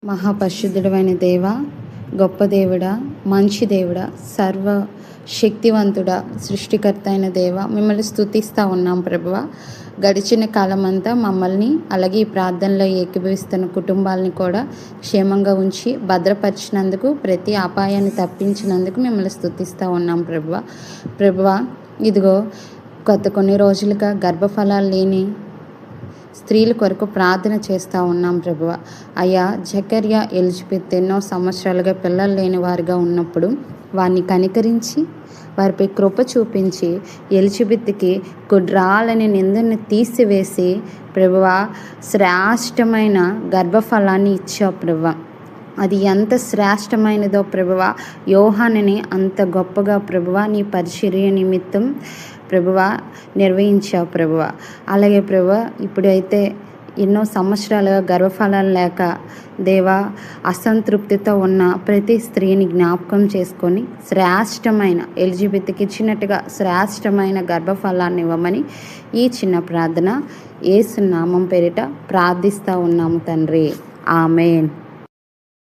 మహాపరిశుద్ధుడైన దేవ, గొప్ప దేవుడా, మంచి దేవుడా, సర్వ శక్తివంతుడా, సృష్టికర్త అయిన దేవ, మిమ్మల్ని స్తుతిస్తూ ఉన్నాం ప్రభువ. గడిచిన కాలమంతా మమ్మల్ని అలాగే ఈ ప్రార్థనలో ఏకీభవిస్తున్న కుటుంబాలని కూడా క్షేమంగా ఉంచి భద్రపరిచినందుకు, ప్రతి అపాయాన్ని తప్పించినందుకు మిమ్మల్ని స్తుతిస్తూ ఉన్నాం ప్రభువ. ఇదిగో కొన్ని రోజులుగా గర్భఫలాలు లేని స్త్రీల కొరకు ప్రార్థన చేస్తూ ఉన్నాం ప్రభువ. అయ్యా, జకర్యా, ఎలిజబెత్ ఎన్నో సంవత్సరాలుగా పిల్లలు లేని వారిగా ఉన్నప్పుడు వారిని కనికరించి వారిపై కృప చూపించి ఎలిజబెత్కి గుడ్రాలని నిందను తీసివేసి ప్రభువ శ్రేష్టమైన గర్భఫలాన్ని ఇచ్చావు ప్రభువ. అది ఎంత శ్రేష్టమైనదో ప్రభువ. యోహానుని అంత గొప్పగా ప్రభువ నీ పరిచర్య నిమిత్తం ప్రభువ నిర్వహించావు ప్రభువ. అలాగే ప్రభువ, ఇప్పుడైతే ఎన్నో సంవత్సరాలుగా గర్భఫలాలు లేక దేవా అసంతృప్తితో ఉన్న ప్రతి స్త్రీని జ్ఞాపకం చేసుకొని శ్రేష్టమైన ఎలిజబెత్కి ఇచ్చినట్టుగా శ్రేష్టమైన గర్భఫలాన్ని ఇవ్వమని ఈ చిన్న ప్రార్థన యేసు నామం పేరిట ప్రార్థిస్తూ ఉన్నాము తండ్రి. ఆమేన్.